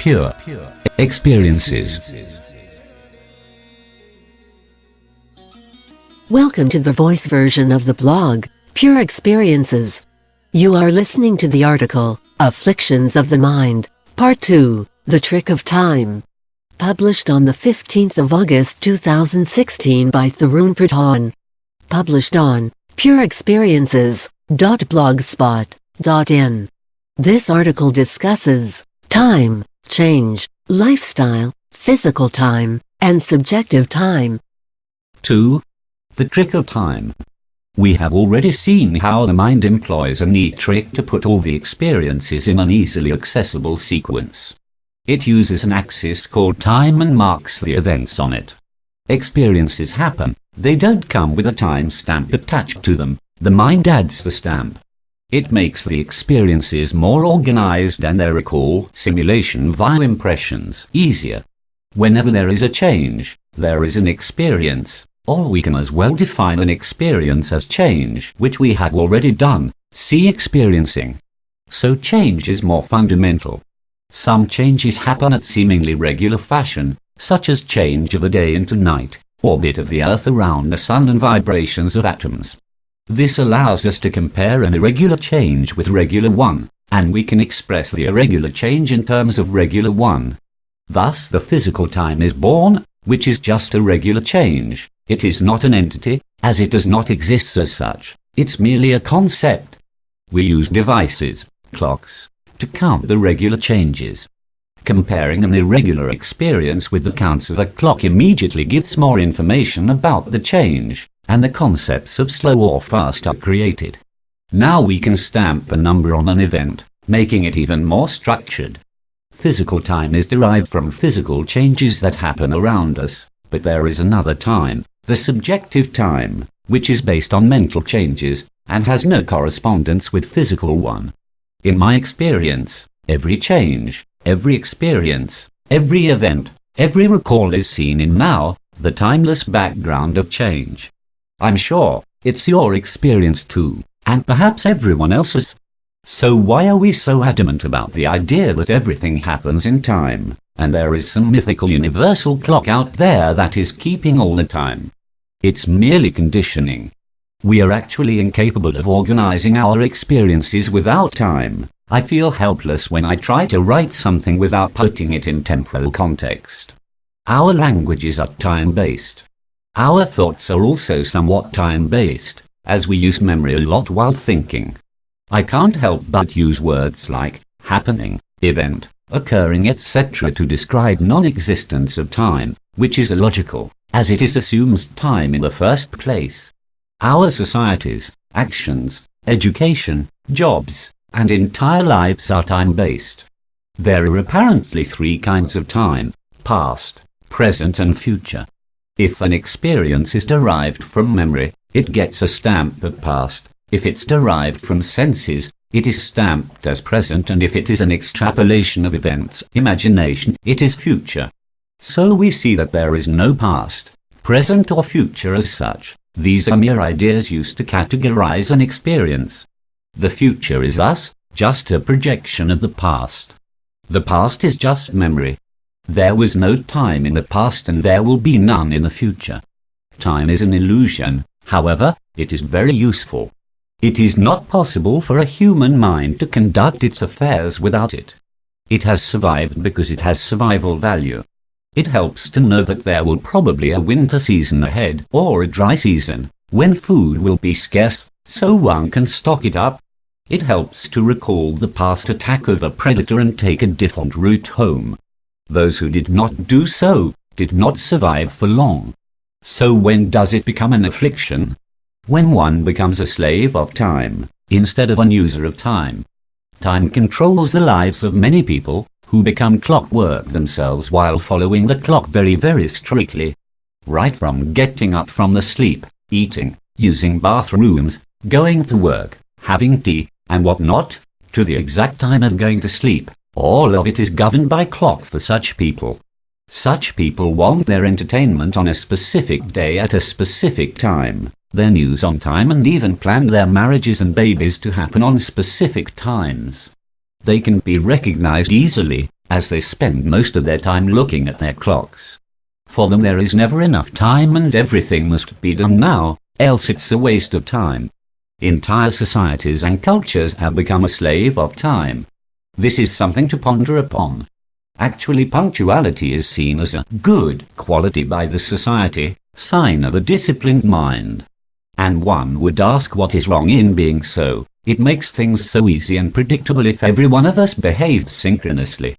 pure experiences. Welcome to the voice version of the blog, Pure Experiences. You are listening to the article, Afflictions of the Mind, Part 2, The Trick of Time. Published on the 15th of August 2016 by Tarun Pradhaan. Published on pureexperiences.blogspot.in. This article discusses time, change, lifestyle, physical time, and subjective time. 2. The trick of time. We have already seen how the mind employs a neat trick to put all the experiences in an easily accessible sequence. It uses an axis called time and marks the events on it. Experiences happen. They don't come with a time stamp attached to them. The mind adds the stamp. It makes the experiences more organized and their recall, simulation via impressions easier. Whenever there is a change, there is an experience, or we can as well define an experience as change, which we have already done. See experiencing. So change is more fundamental. Some changes happen at seemingly regular fashion, such as change of a day into night, orbit of the Earth around the Sun and vibrations of atoms. This allows us to compare an irregular change with regular one, and we can express the irregular change in terms of regular one. Thus the physical time is born, which is just a regular change. It is not an entity, as it does not exist as such. It's merely a concept. We use devices, clocks, to count the regular changes. Comparing an irregular experience with the counts of a clock immediately gives more information about the change, and the concepts of slow or fast are created. Now we can stamp a number on an event, making it even more structured. Physical time is derived from physical changes that happen around us, but there is another time, the subjective time, which is based on mental changes, and has no correspondence with physical one. In my experience, every change, every experience, every event, every recall is seen in now, the timeless background of change. I'm sure it's your experience too, and perhaps everyone else's. So why are we so adamant about the idea that everything happens in time, and there is some mythical universal clock out there that is keeping all the time? It's merely conditioning. We are actually incapable of organizing our experiences without time. I feel helpless when I try to write something without putting it in temporal context. Our languages are time-based. Our thoughts are also somewhat time-based, as we use memory a lot while thinking. I can't help but use words like happening, event, occurring, etc. to describe non-existence of time, which is illogical, as it assumes time in the first place. Our societies, actions, education, jobs, and entire lives are time-based. There are apparently three kinds of time: past, present, and future. If an experience is derived from memory, it gets a stamp of past. If it's derived from senses, it is stamped as present, and if it is an extrapolation of events, imagination, it is future. So we see that there is no past, present, or future as such. These are mere ideas used to categorize an experience. The future is thus just a projection of the past. The past is just memory. There was no time in the past, and there will be none in the future. Time is an illusion, however, it is very useful. It is not possible for a human mind to conduct its affairs without it. It has survived because it has survival value. It helps to know that there will probably a winter season ahead, or a dry season, when food will be scarce, so one can stock it up. It helps to recall the past attack of a predator and take a different route home. Those who did not do so did not survive for long. So when does it become an affliction? When one becomes a slave of time, instead of an user of time. Time controls the lives of many people, who become clockwork themselves while following the clock very, very strictly. Right from getting up from the sleep, eating, using bathrooms, going to work, having tea, and what not, to the exact time of going to sleep, all of it is governed by clock for such people. Such people want their entertainment on a specific day at a specific time, their news on time, and even plan their marriages and babies to happen on specific times. They can be recognized easily, as they spend most of their time looking at their clocks. For them there is never enough time and everything must be done now, else it's a waste of time. Entire societies and cultures have become a slave of time. This is something to ponder upon. Actually, punctuality is seen as a good quality by the society, sign of a disciplined mind. And one would ask what is wrong in being so. It makes things so easy and predictable if every one of us behaved synchronously.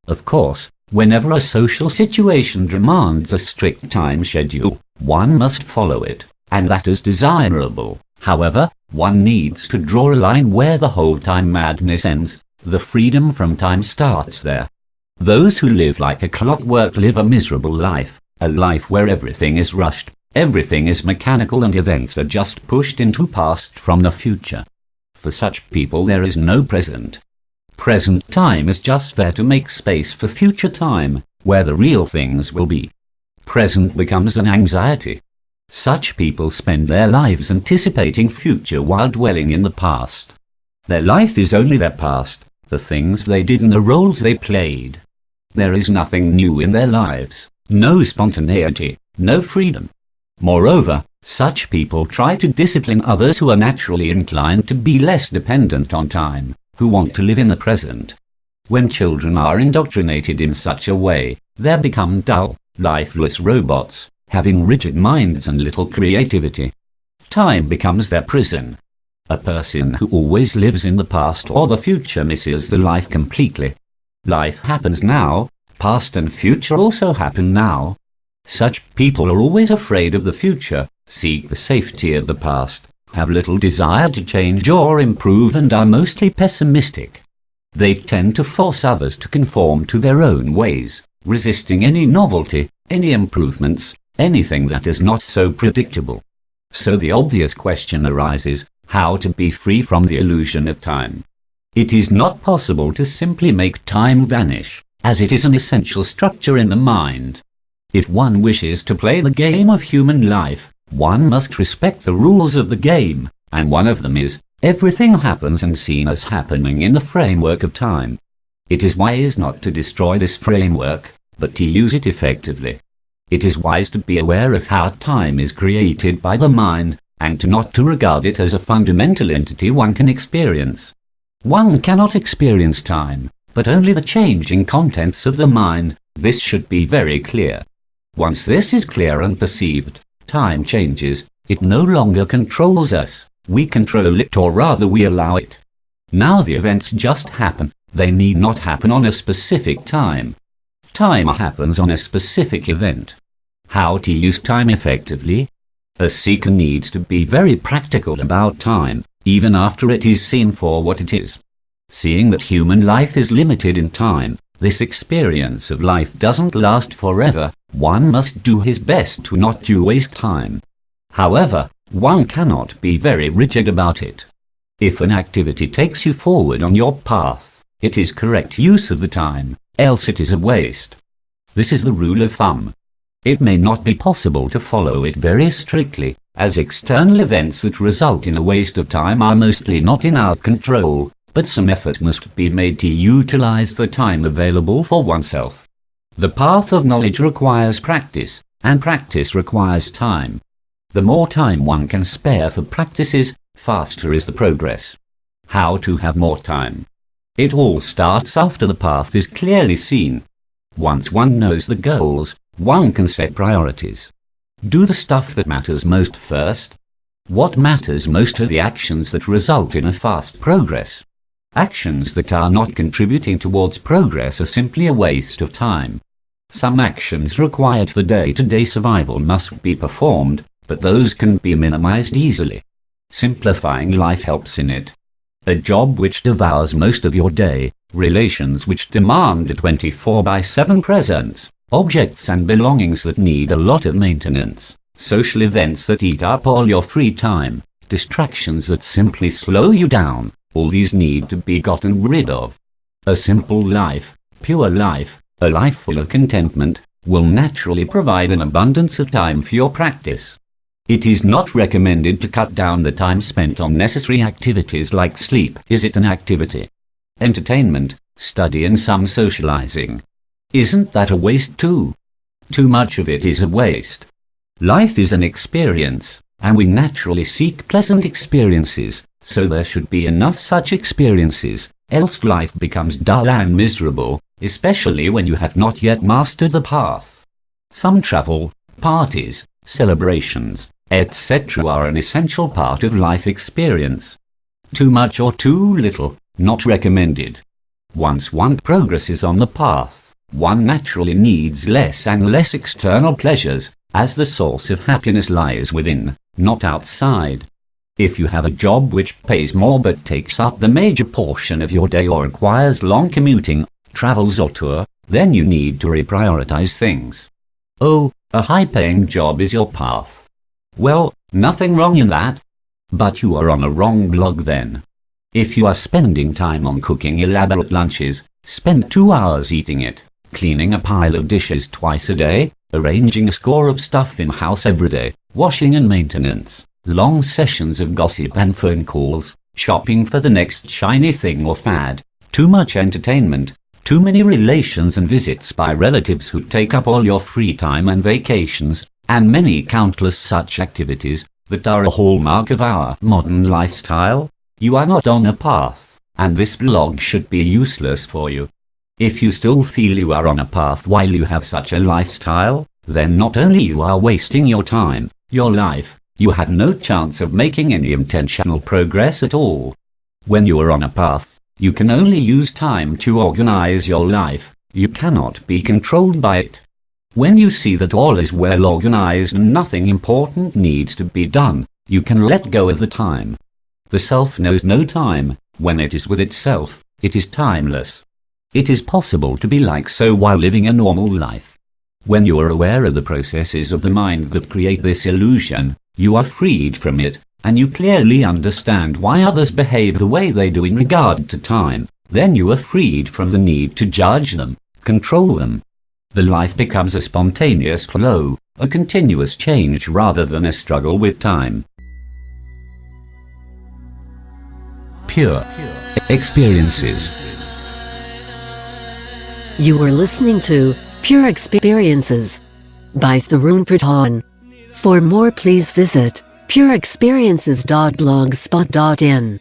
Of course, whenever a social situation demands a strict time schedule, one must follow it, and that is desirable. However, one needs to draw a line where the whole time madness ends. The freedom from time starts there. Those who live like a clockwork live a miserable life, a life where everything is rushed, everything is mechanical and events are just pushed into past from the future. For such people there is no present. Present time is just there to make space for future time, where the real things will be. Present becomes an anxiety. Such people spend their lives anticipating future while dwelling in the past. Their life is only their past, the things they did and the roles they played. There is nothing new in their lives, no spontaneity, no freedom. Moreover, such people try to discipline others who are naturally inclined to be less dependent on time, who want to live in the present. When children are indoctrinated in such a way, they become dull, lifeless robots, having rigid minds and little creativity. Time becomes their prison. A person who always lives in the past or the future misses the life completely. Life happens now, past and future also happen now. Such people are always afraid of the future, seek the safety of the past, have little desire to change or improve and are mostly pessimistic. They tend to force others to conform to their own ways, resisting any novelty, any improvements, anything that is not so predictable. So the obvious question arises, how to be free from the illusion of time? It is not possible to simply make time vanish, as it is an essential structure in the mind. If one wishes to play the game of human life, one must respect the rules of the game, and one of them is, everything happens and seen as happening in the framework of time. It is wise not to destroy this framework, but to use it effectively. It is wise to be aware of how time is created by the mind, and not to regard it as a fundamental entity one can experience. One cannot experience time, but only the changing contents of the mind. This should be very clear. Once this is clear and perceived, time changes. It no longer controls us. We control it, or rather we allow it. Now the events just happen. They need not happen on a specific time. Time happens on a specific event. How to use time effectively? A seeker needs to be very practical about time, even after it is seen for what it is. Seeing that human life is limited in time, this experience of life doesn't last forever, one must do his best to not to waste time. However, one cannot be very rigid about it. If an activity takes you forward on your path, it is correct use of the time, else it is a waste. This is the rule of thumb. It may not be possible to follow it very strictly, as external events that result in a waste of time are mostly not in our control, but some effort must be made to utilize the time available for oneself. The path of knowledge requires practice, and practice requires time. The more time one can spare for practices, faster is the progress. How to have more time? It all starts after the path is clearly seen. Once one knows the goals, one can set priorities. Do the stuff that matters most first. What matters most are the actions that result in a fast progress. Actions that are not contributing towards progress are simply a waste of time. Some actions required for day-to-day survival must be performed, but those can be minimized easily. Simplifying life helps in it. A job which devours most of your day, relations which demand a 24/7 presence, objects and belongings that need a lot of maintenance, social events that eat up all your free time, distractions that simply slow you down, all these need to be gotten rid of. A simple life, pure life, a life full of contentment, will naturally provide an abundance of time for your practice. It is not recommended to cut down the time spent on necessary activities like sleep. Is it an activity? entertainment, study and some socializing. Isn't that a waste too? Too much of it is a waste. Life is an experience, and we naturally seek pleasant experiences, so there should be enough such experiences, else life becomes dull and miserable, especially when you have not yet mastered the path. Some travel, parties, celebrations, etc. are an essential part of life experience. Too much or too little, not recommended. Once one progresses on the path, one naturally needs less and less external pleasures, as the source of happiness lies within, not outside. If you have a job which pays more but takes up the major portion of your day or requires long commuting, travels or tour, then you need to reprioritize things. Oh, a high-paying job is your path. Well, nothing wrong in that. But you are on a wrong blog then. If you are spending time on cooking elaborate lunches, spend 2 hours eating it, cleaning a pile of dishes twice a day, arranging a score of stuff in-house every day, washing and maintenance, long sessions of gossip and phone calls, shopping for the next shiny thing or fad, too much entertainment, too many relations and visits by relatives who take up all your free time and vacations, and many countless such activities that are a hallmark of our modern lifestyle. You are not on a path, and this blog should be useless for you. If you still feel you are on a path while you have such a lifestyle, then not only you are wasting your time, your life, you have no chance of making any intentional progress at all. When you are on a path, you can only use time to organize your life. You cannot be controlled by it. When you see that all is well organized and nothing important needs to be done, you can let go of the time. The self knows no time. When it is with itself, it is timeless. It is possible to be like so while living a normal life. When you are aware of the processes of the mind that create this illusion, you are freed from it, and you clearly understand why others behave the way they do in regard to time. Then you are freed from the need to judge them, control them. The life becomes a spontaneous flow, a continuous change rather than a struggle with time. Pure experiences. You were listening to Pure Experiences by Tarun Pradhaan. For more, please visit pureexperiences.blogspot.in.